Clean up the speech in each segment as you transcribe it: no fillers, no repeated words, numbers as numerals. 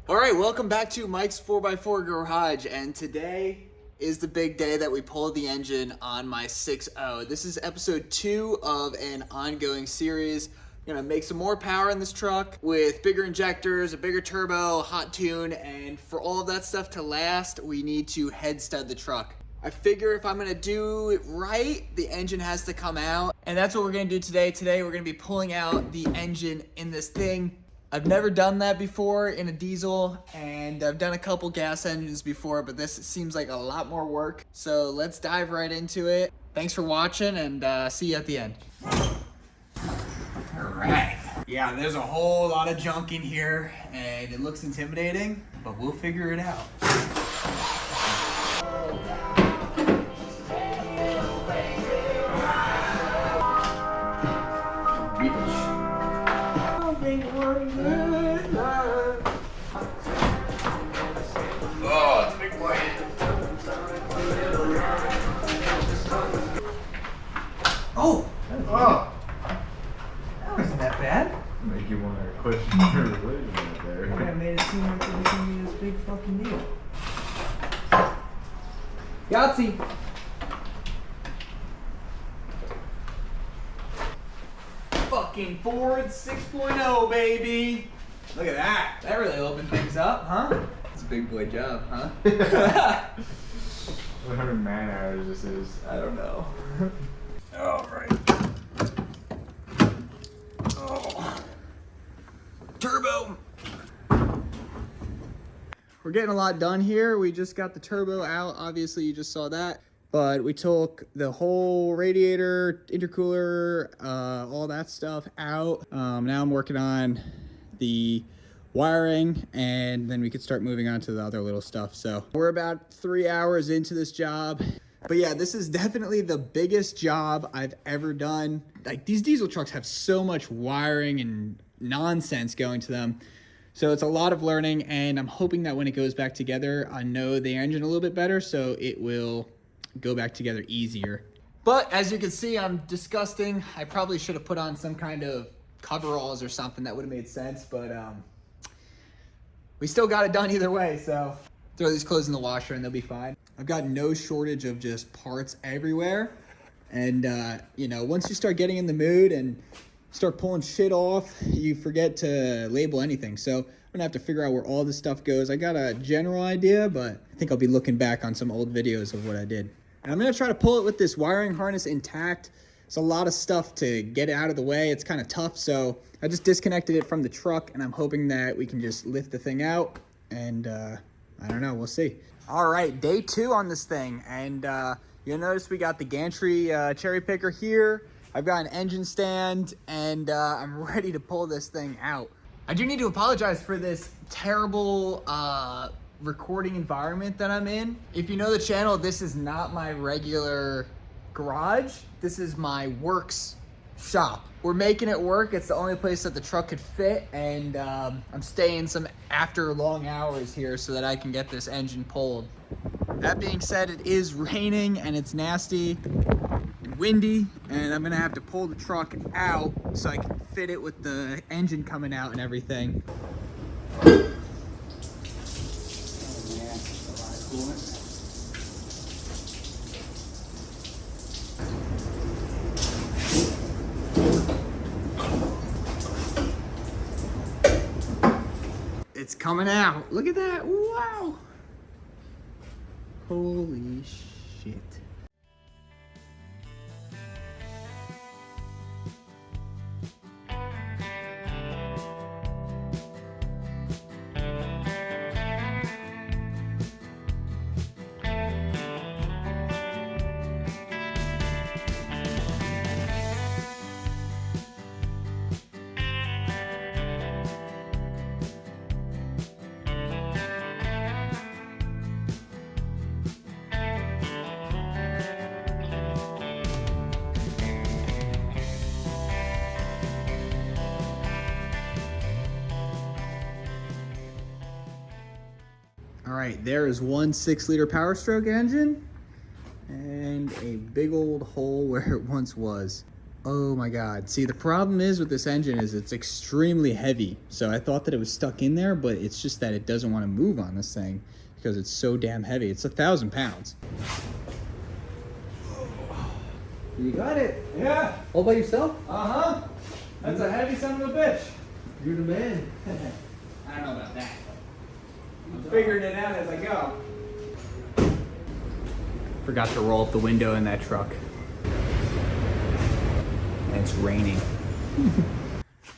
All right, welcome back to Mike's 4x4 Garage, and today is the big day that we pulled the engine on my 6.0. This is episode 2 of an ongoing series. I'm gonna make some more power in this truck with bigger injectors, a bigger turbo, hot tune, and for all of that stuff to last, we need to head stud the truck. I figure if I'm gonna do it right, the engine has to come out, and that's what we're gonna do today. Today we're gonna be pulling out the engine in this thing. I've never done that before in a diesel, and I've done a couple gas engines before, but this seems like a lot more work. So let's dive right into it. Thanks for watching, and see you at the end. All right. Yeah, there's a whole lot of junk in here, and it looks intimidating, but we'll figure it out. Oh, it's a big boy. Oh! Oh! That wasn't that bad. Make you want to question your religion right there. I made it seem like it was going to be this big fucking deal. Yahtzee! Fucking Ford 6.0, baby! Look at that. That really opened things up, huh? It's a big boy job, huh? What 100 man hours this is? I don't know. All right. Oh. Turbo. We're getting a lot done here. We just got the turbo out. Obviously, you just saw that. But we took the whole radiator, intercooler, all that stuff out. Now I'm working on the wiring, and then we could start moving on to the other little stuff. So we're about 3 hours into this job. But yeah, this is definitely the biggest job I've ever done. Like, these diesel trucks have so much wiring and nonsense going to them. So it's a lot of learning, and I'm hoping that when it goes back together, I know the engine a little bit better, so it will go back together easier. But as you can see, I'm disgusting. I probably should have put on some kind of coveralls or something. That would have made sense, but we still got it done either way, so throw these clothes in the washer and they'll be fine. I've got no shortage of just parts everywhere. And you know, once you start getting in the mood and start pulling shit off, you forget to label anything. So I'm gonna have to figure out where all this stuff goes. I got a general idea, but I think I'll be looking back on some old videos of what I did. And I'm gonna try to pull it with this wiring harness intact. It's a lot of stuff to get out of the way. It's kind of tough, so I just disconnected it from the truck, and I'm hoping that we can just lift the thing out, and I don't know, we'll see. All right, day 2 on this thing, and you'll notice we got the gantry cherry picker here. I've got an engine stand, and I'm ready to pull this thing out. I do need to apologize for this terrible recording environment that I'm in. If you know the channel, this is not my regular garage. This is my works shop. We're making it work. It's the only place that the truck could fit, and I'm staying some after long hours here so that I can get this engine pulled. That being said, it is raining and it's nasty and windy, and I'm gonna have to pull the truck out so I can fit it with the engine coming out and everything. It's coming out. Look at that. Wow. Holy shit. All right, there is one 6-liter Powerstroke engine and a big old hole where it once was. Oh my God. See, the problem is with this engine is it's extremely heavy. So I thought that it was stuck in there, but it's just that it doesn't want to move on this thing because it's so damn heavy. It's 1,000 pounds. You got it. Yeah. All by yourself? Uh-huh. That's a heavy son of a bitch. You're the man. I don't know about that. I'm figuring it out as I go. Forgot to roll up the window in that truck. And it's raining.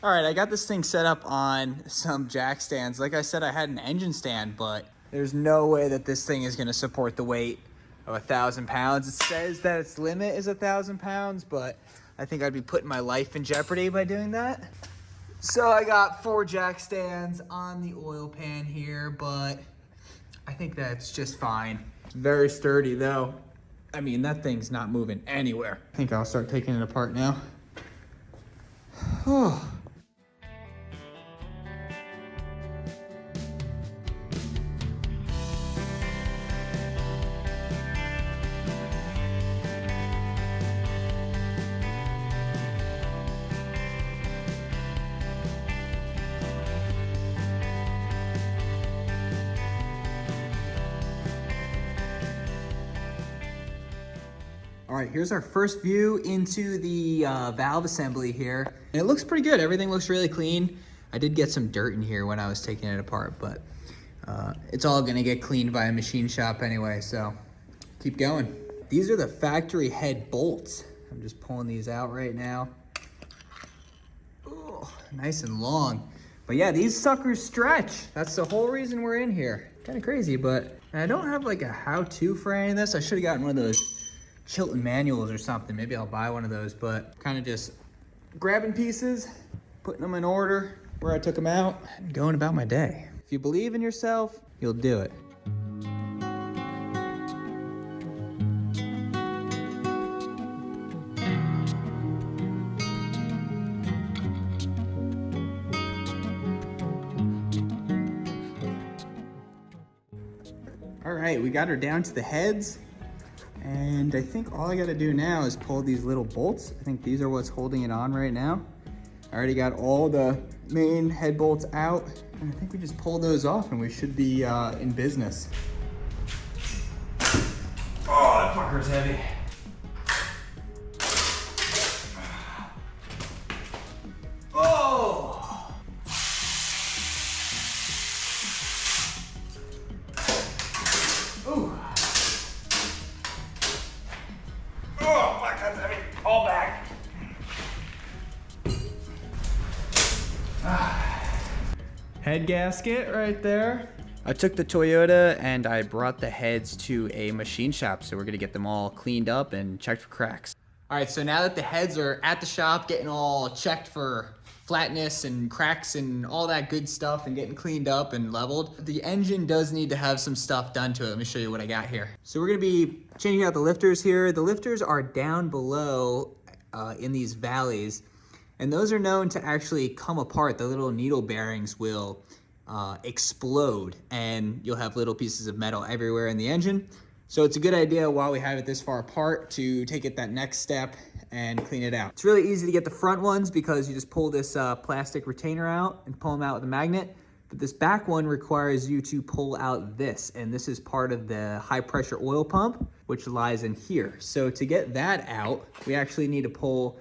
All right, I got this thing set up on some jack stands. Like I said, I had an engine stand, but there's no way that this thing is gonna support the weight of 1,000 pounds. It says that its limit is 1,000 pounds, but I think I'd be putting my life in jeopardy by doing that. So I got 4 jack stands on the oil pan here, but I think that's just fine. It's very sturdy though. I mean, that thing's not moving anywhere. I think I'll start taking it apart now. Oh. All right, here's our first view into the valve assembly here. And it looks pretty good. Everything looks really clean. I did get some dirt in here when I was taking it apart, but it's all gonna get cleaned by a machine shop anyway, so keep going. These are the factory head bolts. I'm just pulling these out right now. Oh, nice and long. But yeah, these suckers stretch. That's the whole reason we're in here. Kind of crazy, but I don't have like a how-to for any of this. I should have gotten one of those Chilton manuals or something. Maybe I'll buy one of those, but kind of just grabbing pieces, putting them in order where I took them out, and going about my day. If you believe in yourself, you'll do it. All right, we got her down to the heads. And I think all I gotta do now is pull these little bolts. I think these are what's holding it on right now. I already got all the main head bolts out, and I think we just pull those off and we should be in business. Oh, that fucker's heavy. Oh! Ooh. Oh, fuck, that's heavy. All back. Head gasket right there. I took the Toyota and I brought the heads to a machine shop, so we're gonna get them all cleaned up and checked for cracks. All right, so now that the heads are at the shop, getting all checked for flatness and cracks and all that good stuff and getting cleaned up and leveled, the engine does need to have some stuff done to it. Let me show you what I got here. So we're gonna be changing out the lifters here. The lifters are down below in these valleys, and those are known to actually come apart. The little needle bearings will explode and you'll have little pieces of metal everywhere in the engine. So it's a good idea while we have it this far apart to take it that next step and clean it out. It's really easy to get the front ones because you just pull this plastic retainer out and pull them out with a magnet. But this back one requires you to pull out this, and this is part of the high pressure oil pump, which lies in here. So to get that out, we actually need to pull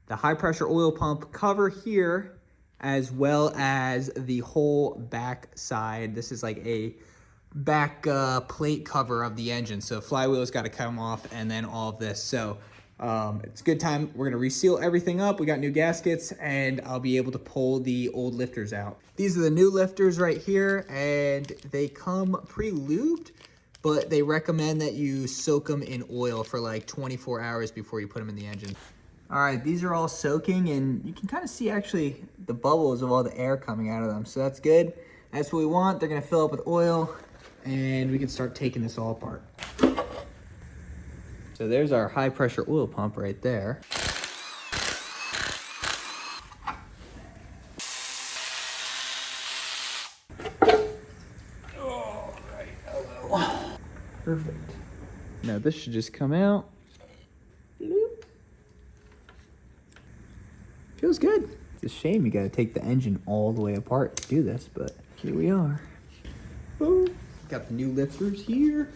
the high pressure oil pump cover here, as well as the whole back side. This is like a back plate cover of the engine. So flywheel's got to come off, and then all of this. So it's a good time. We're gonna reseal everything up. We got new gaskets, and I'll be able to pull the old lifters out. These are the new lifters right here, and they come pre-lubed, but they recommend that you soak them in oil for like 24 hours before you put them in the engine. All right, these are all soaking, and you can kind of see actually the bubbles of all the air coming out of them. So that's good. That's what we want. They're gonna fill up with oil, and we can start taking this all apart. So there's our high pressure oil pump right there. All right, hello. Perfect. Now this should just come out. Bloop. Feels good. It's a shame you gotta take the engine all the way apart to do this, but here we are. Oh, got the new lifters here.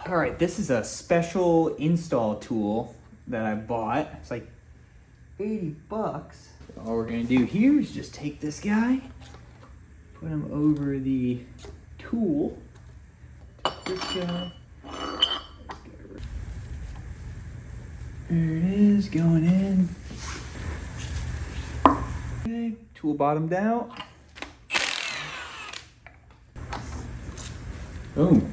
All right, this is a special install tool that I bought. It's like 80 bucks. All we're gonna do here is just take this guy, put him over the tool. Take this guy. There it is, going in. Okay, tool bottomed out. Boom.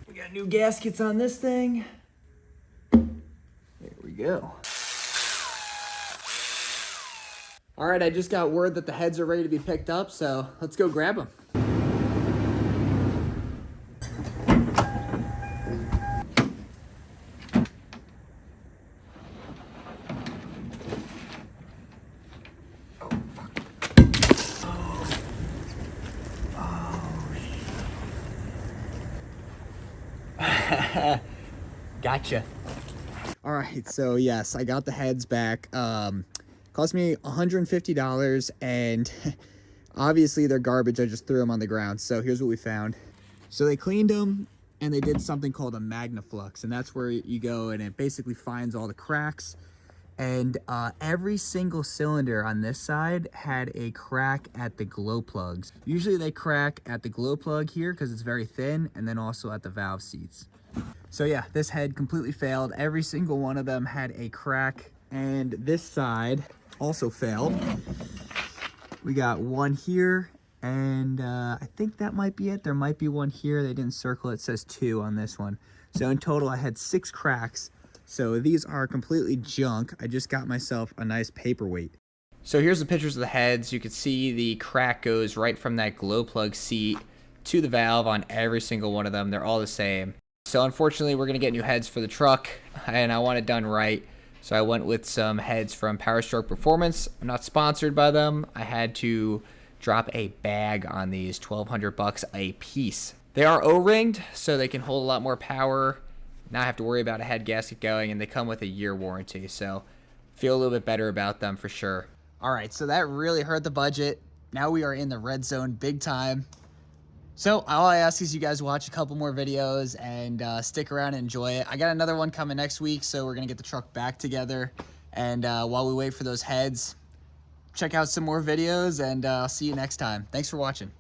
We got new gaskets on this thing. There we go. All right, I just got word that the heads are ready to be picked up, so let's go grab them. Gotcha. All right, so yes, I got the heads back. Cost me $150, and obviously they're garbage. I just threw them on the ground. So here's what we found. So they cleaned them, and they did something called a Magnaflux, and that's where you go, and it basically finds all the cracks. And every single cylinder on this side had a crack at the glow plugs. Usually they crack at the glow plug here because it's very thin, and then also at the valve seats. So yeah, this head completely failed. Every single one of them had a crack, and this side also failed. We got one here, and I think that might be it. There might be one here. They didn't circle it. It says 2 on this one. So in total, I had 6 cracks. So these are completely junk. I just got myself a nice paperweight. So here's the pictures of the heads. You can see the crack goes right from that glow plug seat to the valve on every single one of them. They're all the same. So unfortunately, we're gonna get new heads for the truck, and I want it done right. So I went with some heads from Powerstroke Performance. I'm not sponsored by them. I had to drop a bag on these, 1,200 bucks a piece. They are O-ringed, so they can hold a lot more power. Now I have to worry about a head gasket going, and they come with a year warranty. So feel a little bit better about them for sure. All right, so that really hurt the budget. Now we are in the red zone big time. So all I ask is you guys watch a couple more videos and stick around and enjoy it. I got another one coming next week, so we're gonna get the truck back together. And while we wait for those heads, check out some more videos, and I'll see you next time. Thanks for watching.